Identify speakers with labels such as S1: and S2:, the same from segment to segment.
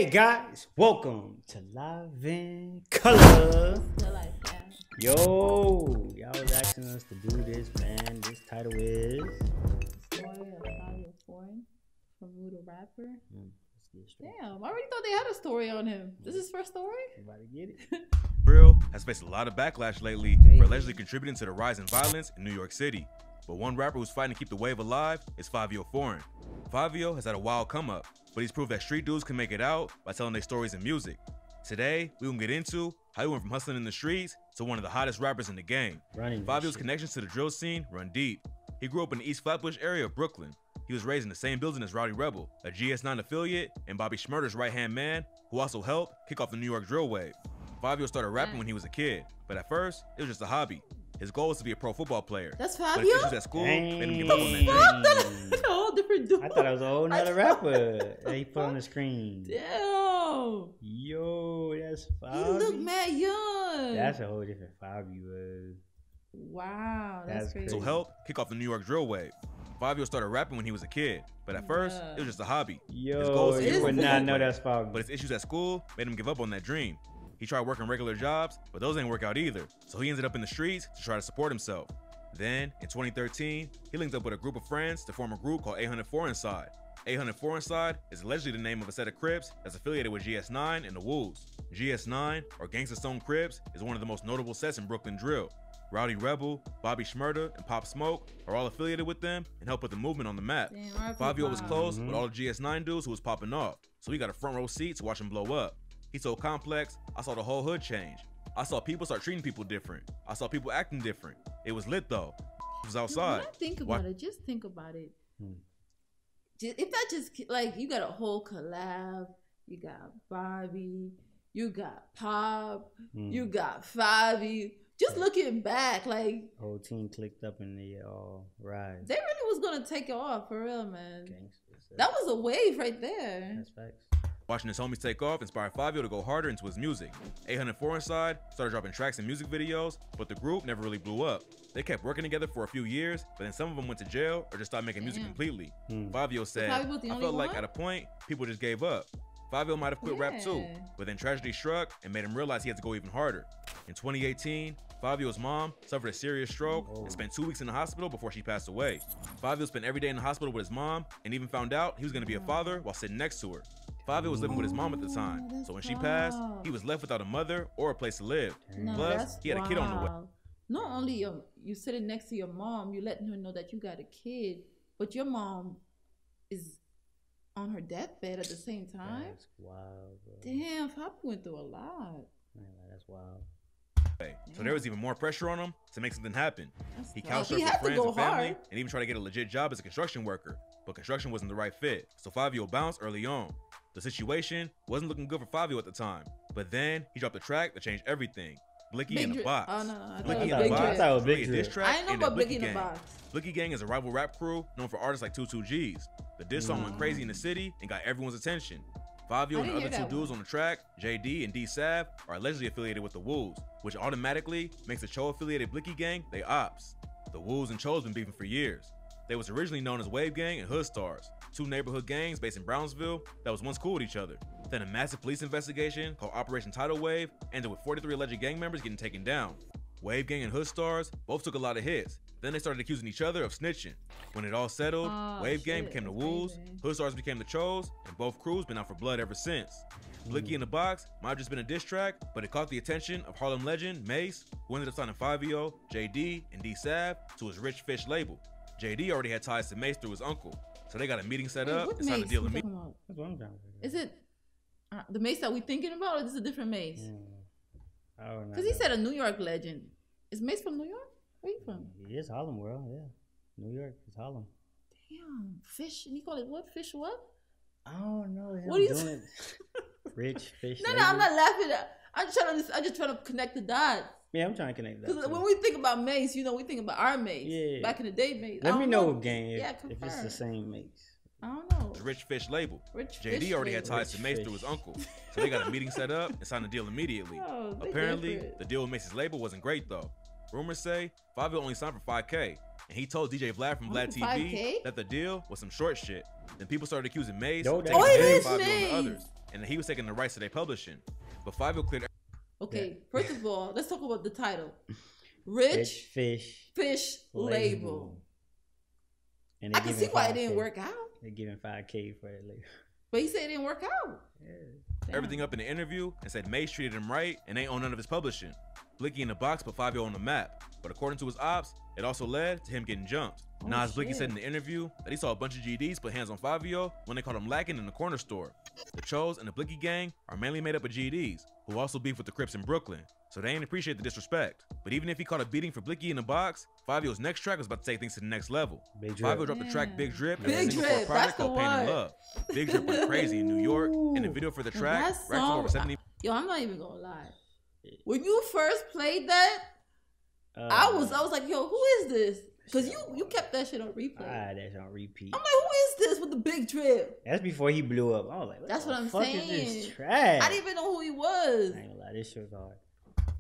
S1: Hey guys, welcome to Live in Color. Yo, y'all was asking us to do this, man. This title is
S2: Story of Fabio Foreign from Voodoo Rapper. Damn, I already thought they had a story on him. This is his first story?
S1: Everybody get it?
S3: Brill has faced a lot of backlash lately for allegedly contributing to the rise in violence in New York City. But one rapper who's fighting to keep the wave alive is Fabio Foreign. Fabio has had a wild come up, but he's proved that street dudes can make it out by telling their stories in music. Today, we will get into how he went from hustling in the streets to one of the hottest rappers in the game. Fabio's connections to the drill scene run deep. He grew up in the East Flatbush area of Brooklyn. He was raised in the same building as Rowdy Rebel, a GS9 affiliate and Bobby Shmurda's right-hand man, who also helped kick off the New York drill wave. Fabio started rapping when he was a kid, but at first, it was just a hobby. His goal was to be a pro football player.
S2: That's
S3: But
S2: Fabio?
S3: his issues at school made him give up on that dream.
S2: That's a whole different dude.
S1: I thought I was a whole nother rapper that he put on the screen.
S2: Damn.
S1: Yo, that's
S2: You
S1: Fabio.
S2: look mad young.
S1: That's a whole different Fabio.
S2: Wow, that's crazy.
S3: So helped kick off the New York drill wave. Fabio started rapping when he was a kid, but at first, it was just a hobby. His goal
S1: Yo,
S3: was to be a
S1: you
S3: pro
S1: would
S3: football
S1: not know
S3: player.
S1: that's Fabio.
S3: But his issues at school made him give up on that dream. He tried working regular jobs, but those didn't work out either. So he ended up in the streets to try to support himself. Then, in 2013, he linked up with a group of friends to form a group called 804 Inside. 804 Inside is allegedly the name of a set of Crips that's affiliated with GS9 and the Wolves. GS9, or Gangsta Stone Crips, is one of the most notable sets in Brooklyn drill. Rowdy Rebel, Bobby Shmurda, and Pop Smoke are all affiliated with them and help put the movement on the map.
S2: Damn,
S3: Fabio was close with all the GS9 dudes who was popping off, so he got a front row seat to watch him blow up. He told Complex, "I saw the whole hood change. I saw people start treating people different. I saw people acting different. It was lit though. It was outside."
S2: When I think about it, just think about it. If that just, like, you got a whole collab, you got Bobby, you got Pop, you got Fabi. Just looking back, like,
S1: Whole team clicked up and they all rise.
S2: they really was gonna take it off for real, man.
S1: Gangsters.
S2: That was a wave right there.
S1: That's facts.
S3: Watching his homies take off inspired Fabio to go harder into his music. 804 Inside started dropping tracks and music videos, but the group never really blew up. They kept working together for a few years, but then some of them went to jail or just stopped making music completely. Fabio said,
S2: Fabio was the
S3: "I
S2: only
S3: felt like
S2: one?
S3: at a point, people just gave up." Fabio might have quit rap too,
S2: Yeah.
S3: but then tragedy struck and made him realize he had to go even harder. In 2018, Fabio's mom suffered a serious stroke and spent 2 weeks in the hospital before she passed away. Fabio spent every day in the hospital with his mom and even found out he was going to be a father while sitting next to her. Fabio was living with his mom at the time, so when she passed, he was left without a mother or a place to live.
S2: No,
S3: Plus,
S2: that's
S3: he had a kid on the way.
S2: wild. Not only you sitting next to your mom, you letting her know that you got a kid, but your mom is on her deathbed at the same time.
S1: That's wild, bro.
S2: Damn, Fabi went through a lot.
S1: Man, that's wild.
S3: So there was even more pressure on him to make something happen.
S2: That's
S3: He
S2: tough.
S3: couch surfed
S2: He
S3: with
S2: had to
S3: friends
S2: go
S3: and family
S2: hard.
S3: and even tried to get a legit job as a construction worker, but construction wasn't the right fit. So Fabio bounced early on. The situation wasn't looking good for Fabio at the time, but then he dropped a track that changed everything. Blicky in the
S2: Drip.
S3: Box.
S2: Oh, no, I thought
S3: Blicky
S2: it
S3: in
S2: was
S3: the
S2: Big
S3: Box.
S2: Drip.
S1: I thought it was Big
S3: Really, a diss
S1: Drip.
S3: track
S2: I ain't know
S3: aimed at
S2: about Blicky
S3: Blicky
S2: in the
S3: Gang.
S2: Box.
S3: Blicky Gang is a rival rap crew known for artists like 22Gs. The diss song went crazy in the city and got everyone's attention. Fabio
S2: I
S3: and the
S2: didn't
S3: other
S2: hear
S3: two
S2: that
S3: dudes on the track, JD and D Sav, are allegedly affiliated with the Wolves, which automatically makes the Cho affiliated Blicky Gang they ops. The Wolves and Cho's been beefing for years. They was originally known as Wave Gang and Hood Stars, two neighborhood gangs based in Brownsville that was once cool with each other. Then a massive police investigation called Operation Tidal Wave ended with 43 alleged gang members getting taken down. Wave Gang and Hood Stars both took a lot of hits. Then they started accusing each other of snitching. When it all settled, Wave Gang became the
S2: that's
S3: Wolves,
S2: crazy.
S3: Hood Stars became the Chos, and both crews been out for blood ever since. Blicky in the Box might have just been a diss track, but it caught the attention of Harlem legend Mace, who ended up signing Fabio, JD, and D Sav to his Rich Fish label. JD already had ties to Mace through his uncle, so they got a meeting set
S2: Wait,
S3: up
S2: what
S3: and signed a
S2: Mace
S3: deal
S2: we
S3: immediately.
S2: talking about?
S1: That's what I'm trying to figure out.
S2: Is it the Mace that we thinking about, or is this a different Mace?
S1: I don't know.
S2: Because he said a New York legend. Is Mace from New York? Where you from?
S1: He is Harlem world, yeah. New York is Harlem.
S2: Damn, fish. And he called it what? Fish what?
S1: I don't know.
S2: What are you
S1: doing it. Rich fish.
S2: No, I'm not laughing. I'm just trying to connect the dots.
S1: Yeah, I'm trying to connect that.
S2: Because
S1: too.
S2: when we think about Mace, you know, we think about our Mace.
S1: Yeah.
S2: Back in the day, Mace.
S1: Let
S2: I
S1: me
S2: don't
S1: know, gang, if,
S2: Yeah,
S1: if it's
S2: confirm.
S1: the same Mace.
S2: I don't know.
S3: The Rich Fish label.
S2: Rich
S3: JD
S2: Fish
S3: already had
S2: label.
S3: ties to Mace through his uncle, so they got a meeting set up and signed a deal immediately.
S2: Oh, they
S3: Apparently,
S2: different.
S3: the deal with Mace's label wasn't great though. Rumors say Fabio only signed for $5K, and he told DJ Vlad from Vlad TV
S2: $5K?
S3: that the deal was some short shit. Then people started accusing Mace
S1: Yo,
S3: of
S1: that-
S3: taking
S1: Oh, it
S3: advantage
S2: is
S3: of Fabio and the
S2: Mace.
S3: others. and that he was taking the rights to their publishing. But Fivio cleared.
S2: Okay, first of all, let's talk about the title. Rich Fish Label.
S1: And
S2: I can see why it didn't work out.
S1: They're giving $5K for it later.
S2: But he said it didn't work out.
S1: Yeah.
S3: Everything up in the interview and said Mace treated him right and ain't own none of his publishing. Blicky in the box put Fivio on the map, but according to his ops, it also led to him getting jumped.
S2: Oh,
S3: Nas Blicky
S2: shit.
S3: said in the interview that he saw a bunch of GDs put hands on Fivio when they caught him lacking in the corner store. The Chos and the Blicky gang are mainly made up of GDs, who also beef with the Crips in Brooklyn, so they ain't appreciate the disrespect. But even if he caught a beating for Blicky in the box, Fivio's next track was about to take things to the next level.
S1: Big Drip.
S3: Fivio dropped the track Big Drip and
S2: Big
S3: a single for a
S2: Drip,
S3: project
S2: that's the
S3: called Pain and
S2: one.
S3: Love. Big Drip went crazy in New York, and the video for the track
S2: That
S3: racked up over
S2: song-
S3: 70.
S2: Yo, I'm not even gonna lie. When you first played that, I was like, yo, who is this? Because you kept that shit on replay.
S1: I had that shit on repeat.
S2: I'm like, who is this with the big drip?
S1: That's before he blew up. I was like,
S2: That's
S1: the
S2: what I'm
S1: fuck
S2: saying.
S1: Is this trash?
S2: I didn't even know who he was.
S1: I ain't gonna lie, this shit was hard.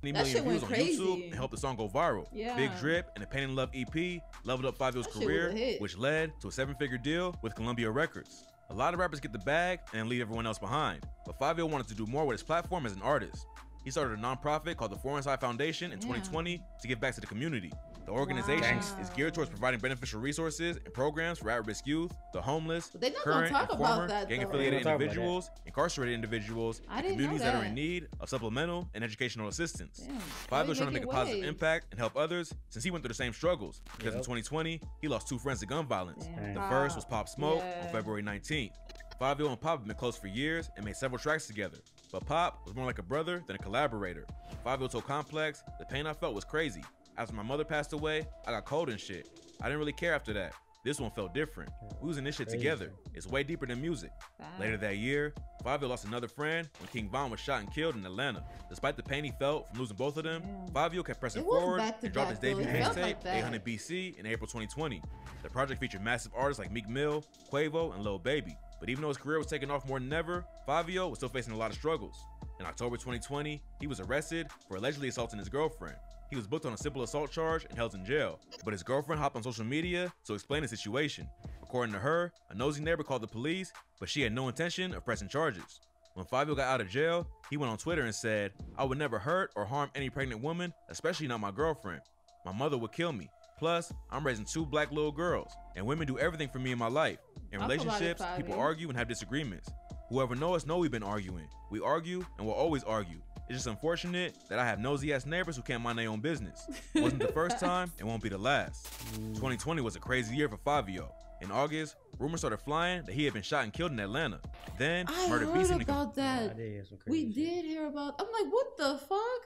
S3: That
S2: That shit
S3: views
S2: went
S3: on
S2: crazy.
S3: YouTube and helped the song go viral.
S2: Yeah.
S3: Big Drip and the Pain and Love EP leveled up Fivio's
S2: That shit was
S3: career,
S2: a hit.
S3: which led to a 7-figure deal with Columbia Records. A lot of rappers get the bag and leave everyone else behind, but Fivio wanted to do more with his platform as an artist. He started a nonprofit called the Foreign Side Foundation in 2020 to give back to the community. The organization
S2: Wow.
S3: is geared towards providing beneficial resources and programs for at-risk youth, the homeless,
S2: But they not gonna
S3: current
S2: talk
S3: and
S2: about
S3: former
S2: that, though.
S3: gang-affiliated
S1: They don't talk about
S3: individuals, incarcerated individuals,
S2: I
S3: and
S2: didn't know
S3: communities that are
S2: that.
S3: in need of supplemental and educational assistance.
S2: Damn.
S3: Fivio's trying to make a positive
S2: waves.
S3: impact and help others since he went through the same struggles. Because in
S1: Yep.
S3: 2020, he lost 2 friends to gun violence.
S2: Damn.
S3: The first was Pop Smoke
S2: Yeah.
S3: on February 19th. Fivio and Pop have been close for years and made several tracks together. But Pop was more like a brother than a collaborator. Fivio told Complex, "The pain I felt was crazy. After my mother passed away, I got cold and shit. I didn't really care after that. This one felt different. We was in this shit
S1: Crazy.
S3: together. It's way deeper than music."
S2: Facts.
S3: Later that year, Fivio lost another friend when King Von was shot and killed in Atlanta. Despite the pain he felt from losing both of them,
S2: Damn.
S3: Fivio kept pressing
S2: It was
S3: forward
S2: back to
S3: and dropped his
S2: back, though.
S3: debut
S2: It felt
S3: mixtape,
S2: like that.
S3: 800 BC, in April 2020. The project featured massive artists like Meek Mill, Quavo, and Lil Baby. But even though his career was taking off more than ever, Fivio was still facing a lot of struggles. In October 2020, he was arrested for allegedly assaulting his girlfriend. He was booked on a simple assault charge and held in jail. But his girlfriend hopped on social media to explain the situation. According to her, a nosy neighbor called the police, but she had no intention of pressing charges. When Fivio got out of jail, he went on Twitter and said, "I would never hurt or harm any pregnant woman, especially not my girlfriend. My mother would kill me. Plus, I'm raising 2 black little girls, and women do everything for me in my life. In
S2: Talk about it,
S3: relationships, people
S2: Fivio.
S3: argue and have disagreements. Whoever know us know we've been arguing. We argue and we'll always argue. It's just unfortunate that I have nosy ass neighbors who can't mind their own business. Wasn't the first time, it won't be the last." 2020 was a crazy year for Fivio. In August, rumors started flying that he had been shot and killed in Atlanta. Then,
S2: I
S3: Murder
S2: heard
S3: Beast seemed to
S2: about
S1: I
S2: that.
S1: did hear some
S2: We
S1: crazy shit.
S2: did hear about. I'm like, what the fuck?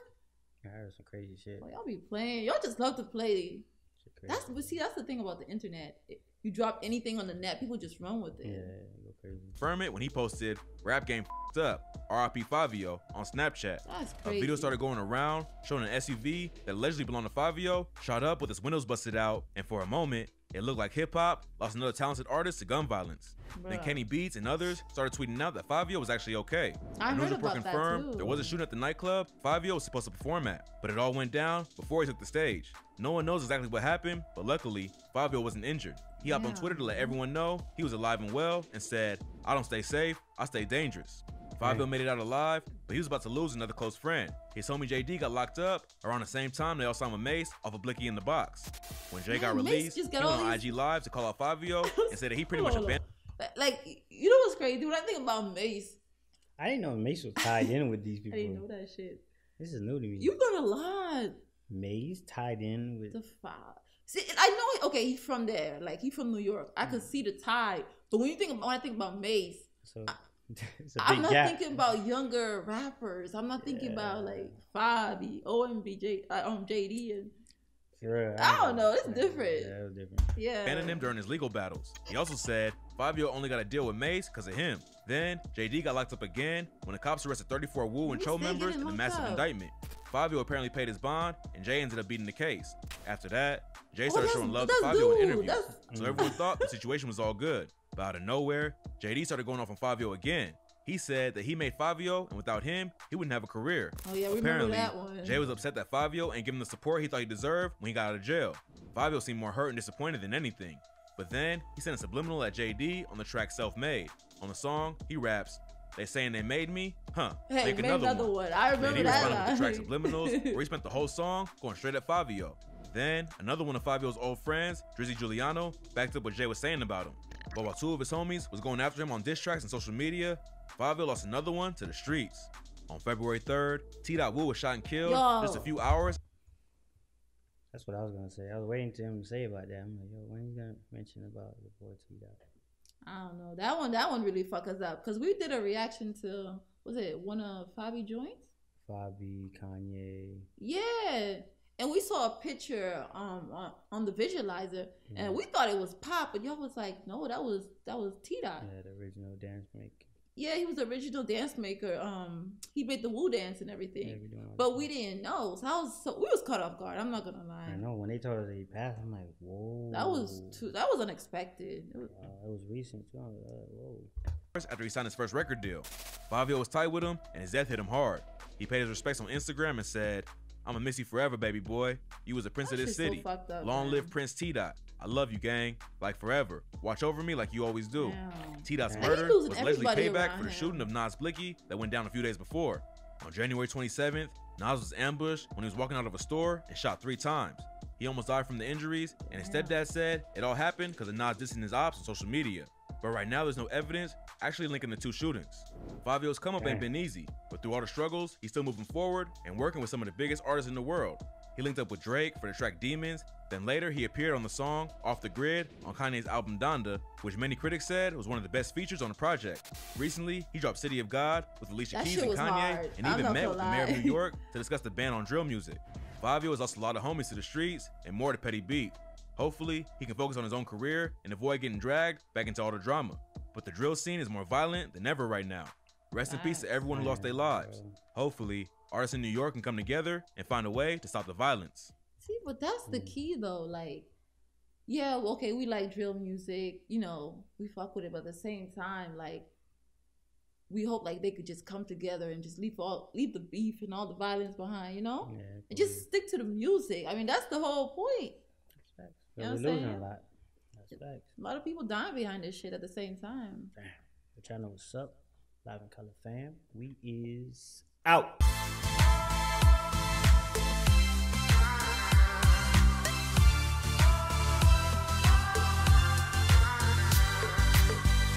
S1: I heard some crazy shit.
S2: Well, y'all be playing. Y'all just love to play.
S1: Shit crazy.
S2: That's the thing about the internet. You drop anything on the net, people just run with it.
S1: Yeah, go crazy.
S3: confirm it when he posted "Rap Game f***ed up, RIP Fivio" on Snapchat.
S2: That's
S3: A
S2: crazy.
S3: video started going around showing an SUV that allegedly belonged to Fivio shot up with its windows busted out, and for a moment, it looked like hip-hop lost another talented artist to gun violence. Then
S2: Bruh.
S3: Kenny Beats and others started tweeting out that Fivio was actually okay.
S2: I
S3: The news
S2: heard
S3: report
S2: about that
S3: confirmed
S2: too.
S3: there was a shooting at the nightclub Fivio was supposed to perform at, but it all went down before he took the stage. No one knows exactly what happened, but luckily, Fivio wasn't injured. He hopped on
S2: Yeah.
S3: Twitter to let everyone know he was alive and well and said, "I don't stay safe, I stay dangerous." Fivio
S1: Right.
S3: made it out alive, but he was about to lose another close friend. His homie JD got locked up around the same time they all signed with Mace off of Blicky in the Box. When Jay got
S2: Man, Mace
S3: released,
S2: just
S3: he
S2: got
S3: went
S2: all
S3: on
S2: these-
S3: IG Live to call out Fivio and said that he pretty much
S2: Hold on.
S3: abandoned.
S2: Like, you know what's crazy? When I think about Mace,
S1: I didn't know Mace was tied in with these
S2: I
S1: people.
S2: didn't know that shit.
S1: This is new to me.
S2: You learn a lot.
S1: Mace tied in with.
S2: The five. See, I know. Okay, he's from there. Like, he's from New York. I could see the tie. But when I think about Mace,
S1: So it's a
S2: I'm
S1: big
S2: not
S1: gap.
S2: thinking about younger rappers. I'm not thinking about like Fabi, OMB, JD, and
S1: For real,
S2: I don't know, it's different.
S1: Yeah, it was different.
S2: yeah.
S3: Abandoned him during his legal battles. He also said Fivio only got to deal with Mace because of him. Then JD got locked up again when the cops arrested 34 Wu and
S2: Who's
S3: Cho
S2: they
S3: members
S2: getting
S3: in a
S2: locked
S3: massive
S2: up?
S3: indictment. Fivio apparently paid his bond, and Jay ended up beating the case. After that, Jay
S2: Oh,
S3: started
S2: that's-
S3: showing love to
S2: that's
S3: Fivio in
S2: dude.
S3: interviews.
S2: That's-
S3: So everyone thought the situation was all good. But out of nowhere, JD started going off on Fivio again. He said that he made Fivio, and without him, he wouldn't have a career.
S2: Oh yeah, remember
S3: Apparently,
S2: that one.
S3: Jay was upset that Fivio ain't giving the support he thought he deserved when he got out of jail. Fivio seemed more hurt and disappointed than anything. But then, he sent a subliminal at JD on the track Self-Made. On the song, he raps, They saying they made me? Huh.
S2: Hey,
S3: make another one.
S2: I remember
S3: he
S2: that
S3: responded
S2: line.
S3: with the track Subliminals, where he spent the whole song going straight at Fabio. Then, another one of Fabio's old friends, Drizzy Giuliano, backed up what Jay was saying about him. But while two of his homies was going after him on diss tracks and social media, Fabio lost another one to the streets. On February 3rd, T.Wu was shot and killed just a few hours.
S1: That's what I was gonna say. I was waiting to him to say about that. I'm like, yo, when are you gonna mention about the boy T.Dot?
S2: I don't know. That one really fucked us up because we did a reaction to, was it one of Fabi joints?
S1: Fabi, Kanye.
S2: Yeah. And we saw a picture on the visualizer, and we thought it was Pop, but y'all was like, no, that was T-Dot.
S1: Yeah, the original dance maker.
S2: Yeah, he was the original dance maker. He made the Wu dance and everything, yeah, but we didn't know. So we was caught off guard. I'm not gonna lie.
S1: I know when they told us that he passed, I'm like, whoa.
S2: That was unexpected. It
S1: was recent too. I was like, whoa.
S3: After he signed his first record deal, Fabio was tight with him, and his death hit him hard. He paid his respects on Instagram and said, "I'ma miss you forever, baby boy. You was a prince of this city.
S2: So up,
S3: Long live Prince T-Dot. I love you, gang. Like forever. Watch over me like you always do." T-Dot's murder was allegedly payback for the shooting of Nas Blicky that went down a few days before. On January 27th, Nas was ambushed when he was walking out of a store and shot 3 times. He almost died from the injuries, and his stepdad said it all happened because of Nas dissing his ops on social media. But right now, there's no evidence actually linking the two shootings. Fabio's come up ain't been easy, but through all the struggles, he's still moving forward and working with some of the biggest artists in the world. He linked up with Drake for the track Demons, then later he appeared on the song Off the Grid on Kanye's album Donda, which many critics said was one of the best features on the project. Recently, he dropped City of God with Alicia Keys and Kanye, and even met with the mayor of New York to discuss the ban on drill music. Fabio has lost a lot of homies to the streets and more to petty beef. Hopefully, he can focus on his own career and avoid getting dragged back into all the drama. But the drill scene is more violent than ever right now. Rest in peace to everyone who lost their lives. Hopefully, artists in New York can come together and find a way to stop the violence.
S2: See, but that's the key though. Like, yeah, okay, we like drill music, you know, we fuck with it, but at the same time, like, we hope like they could just come together and just leave the beef and all the violence behind, you know? Yeah, and just stick to the music. I mean, that's the whole point. You know what I'm saying?
S1: A lot. That's facts.
S2: A lot of people dying behind this shit at the same time.
S1: Damn. But y'all know what's up. Live in Color fam. We is out.